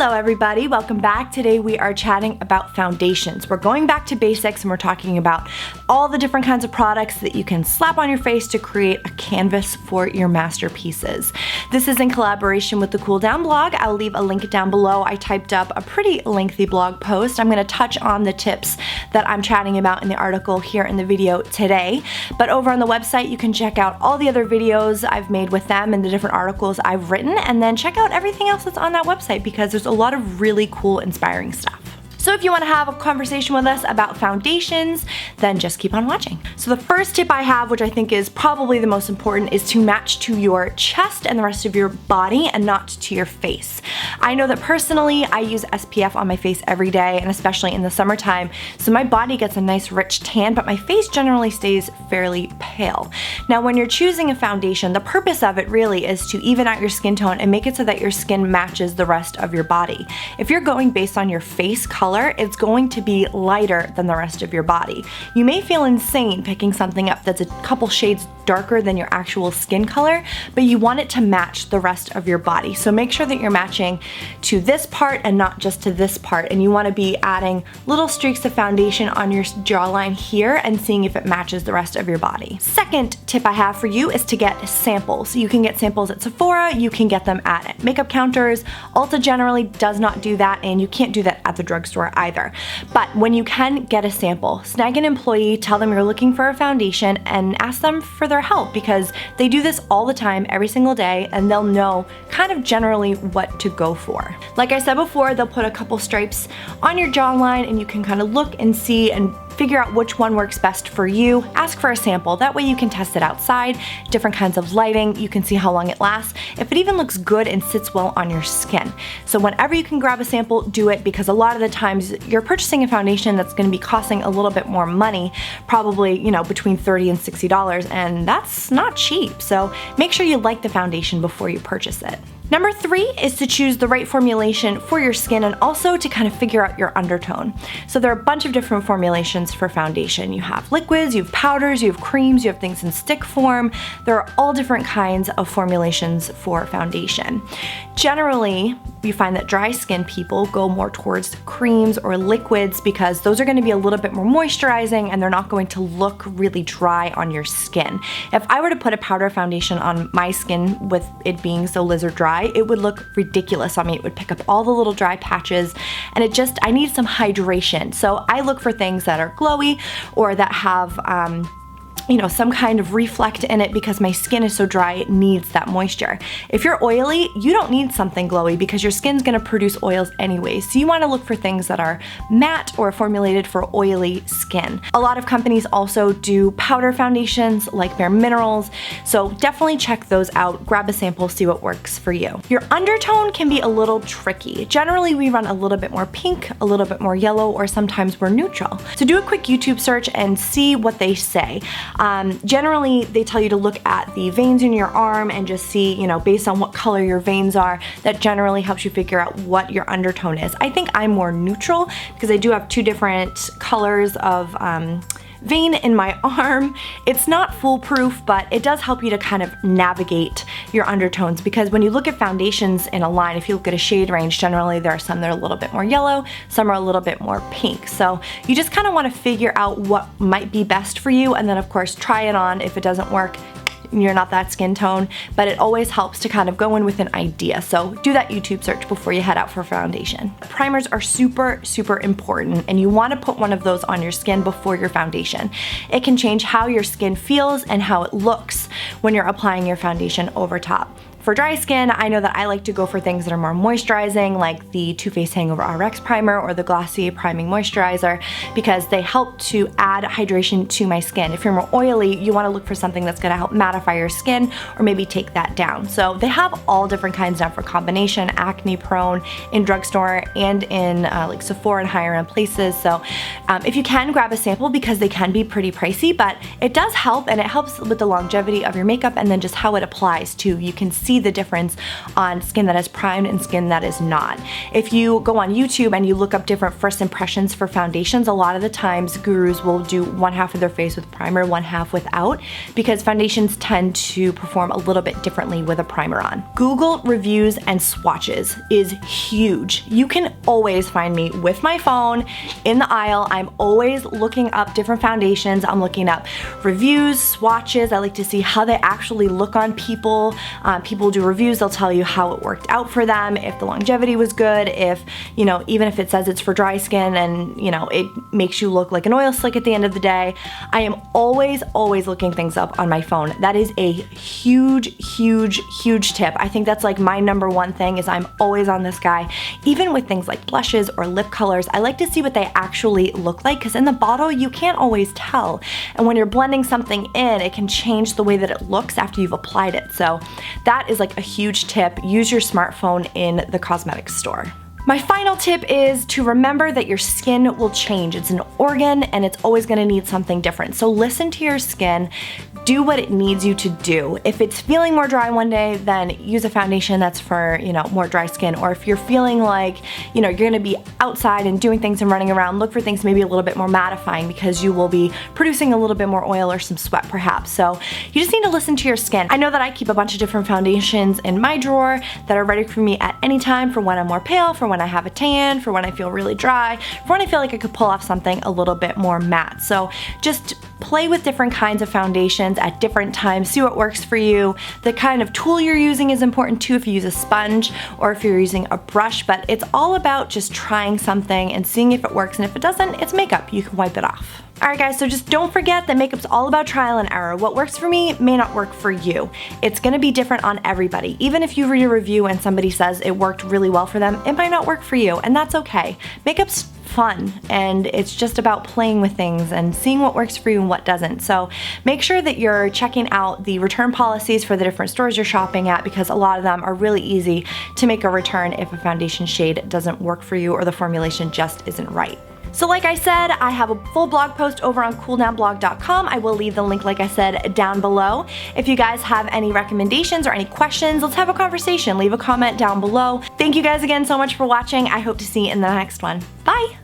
Hello everybody, welcome back. Today we are chatting about foundations. We're going back to basics and we're talking about all the different kinds of products that you can slap on your face to create a canvas for your masterpieces. This is in collaboration with the Cool Down blog. I'll leave a link down below. I typed up a pretty lengthy blog post. I'm going to touch on the tips that I'm chatting about in the article here in the video today. But over on the website you can check out all the other videos I've made with them and the different articles I've written, and then check out everything else that's on that website because there's a lot of really cool, inspiring stuff. So if you want to have a conversation with us about foundations, then just keep on watching. So the first tip I have, which I think is probably the most important, is to match to your chest and the rest of your body and not to your face. I know that personally, I use SPF on my face every day, and especially in the summertime, so my body gets a nice rich tan, but my face generally stays fairly pale. Now when you're choosing a foundation, the purpose of it really is to even out your skin tone and make it so that your skin matches the rest of your body. If you're going based on your face color, it's going to be lighter than the rest of your body. You may feel insane picking something up that's a couple shades darker than your actual skin color, but you want it to match the rest of your body. So make sure that you're matching to this part and not just to this part, and you want to be adding little streaks of foundation on your jawline here and seeing if it matches the rest of your body. Second tip I have for you is to get samples. You can get samples at Sephora, you can get them at makeup counters. Ulta generally does not do that, and you can't do that at the drugstore either. But when you can get a sample, snag an employee, tell them you're looking for a foundation, and ask them for their help because they do this all the time, every single day, and they'll know kind of generally what to go for. Like I said before, they'll put a couple stripes on your jawline and you can kind of look and see and figure out which one works best for you. Ask for a sample. That way you can test it outside, different kinds of lighting, you can see how long it lasts, if it even looks good and sits well on your skin. So whenever you can grab a sample, do it, because a lot of the times you're purchasing a foundation that's going to be costing a little bit more money, probably, you know, between $30 and $60, and that's not cheap. So make sure you like the foundation before you purchase it. Number 3 is to choose the right formulation for your skin and also to kind of figure out your undertone. So there are a bunch of different formulations for foundation. You have liquids, you have powders, you have creams, you have things in stick form. There are all different kinds of formulations for foundation. Generally, you find that dry skin people go more towards creams or liquids because those are going to be a little bit more moisturizing and they're not going to look really dry on your skin. If I were to put a powder foundation on my skin with it being so lizard dry, it would look ridiculous on me. It would pick up all the little dry patches, and I need some hydration. So I look for things that are glowy or that have you know, some kind of reflect in it because my skin is so dry, it needs that moisture. If you're oily, you don't need something glowy because your skin's gonna produce oils anyway. So you wanna look for things that are matte or formulated for oily skin. A lot of companies also do powder foundations like Bare Minerals, so definitely check those out. Grab a sample, see what works for you. Your undertone can be a little tricky. Generally, we run a little bit more pink, a little bit more yellow, or sometimes we're neutral. So do a quick YouTube search and see what they say. Generally, they tell you to look at the veins in your arm and just see, you know, based on what color your veins are, that generally helps you figure out what your undertone is. I think I'm more neutral because I do have 2 different colors of vein in my arm. It's not foolproof, but it does help you to kind of navigate your undertones, because when you look at foundations in a line, if you look at a shade range, generally there are some that are a little bit more yellow, some are a little bit more pink. So you just kind of want to figure out what might be best for you, and then of course try it on. If it doesn't work, you're not that skin tone, but it always helps to kind of go in with an idea. So do that YouTube search before you head out for foundation. Primers are super, super important, and you want to put one of those on your skin before your foundation. It can change how your skin feels and how it looks when you're applying your foundation over top. For dry skin, I know that I like to go for things that are more moisturizing, like the Too Faced Hangover RX Primer or the Glossier Priming Moisturizer, because they help to add hydration to my skin. If you're more oily, you want to look for something that's going to help mattify your skin or maybe take that down. So they have all different kinds now for combination, acne prone, in drugstore and in like Sephora and higher end places. So if you can, grab a sample because they can be pretty pricey, but it does help, and it helps with the longevity of your makeup and then just how it applies too. You can see see the difference on skin that is primed and skin that is not. If you go on YouTube and you look up different first impressions for foundations, a lot of the times gurus will do one half of their face with primer, one half without, because foundations tend to perform a little bit differently with a primer on. Google reviews and swatches is huge. You can always find me with my phone in the aisle. I'm always looking up different foundations. I'm looking up reviews, swatches. I like to see how they actually look on people. People do reviews, they'll tell you how it worked out for them, if the longevity was good, if, you know, even if it says it's for dry skin and, you know, it makes you look like an oil slick at the end of the day. I am always looking things up on my phone. That is a huge tip. I think that's like my number one thing, is I'm always on this guy. Even with things like blushes or lip colors, I like to see what they actually look like, because in the bottle you can't always tell. And when you're blending something in, it can change the way that it looks after you've applied it. So that is like a huge tip. Use your smartphone in the cosmetics store. My final tip is to remember that your skin will change. It's an organ and it's always gonna need something different. So listen to your skin, do what it needs you to do. If it's feeling more dry one day, then use a foundation that's for, you know, more dry skin. Or if you're feeling like, you know, you're gonna be outside and doing things and running around, look for things maybe a little bit more mattifying, because you will be producing a little bit more oil or some sweat perhaps. So you just need to listen to your skin. I know that I keep a bunch of different foundations in my drawer that are ready for me at any time, for when I'm more pale, for when I have a tan, for when I feel really dry, for when I feel like I could pull off something a little bit more matte. So just play with different kinds of foundations at different times, see what works for you. The kind of tool you're using is important too, if you use a sponge or if you're using a brush, but it's all about just trying something and seeing if it works, and if it doesn't, it's makeup. You can wipe it off. Alright guys, so just don't forget that makeup's all about trial and error. What works for me may not work for you. It's gonna be different on everybody. Even if you read a review and somebody says it worked really well for them, it might not work for you, and that's okay. Makeup's fun, and it's just about playing with things and seeing what works for you and what doesn't. So make sure that you're checking out the return policies for the different stores you're shopping at, because a lot of them are really easy to make a return if a foundation shade doesn't work for you or the formulation just isn't right. So like I said, I have a full blog post over on cooldownblog.com. I will leave the link, like I said, down below. If you guys have any recommendations or any questions, let's have a conversation. Leave a comment down below. Thank you guys again so much for watching. I hope to see you in the next one. Bye!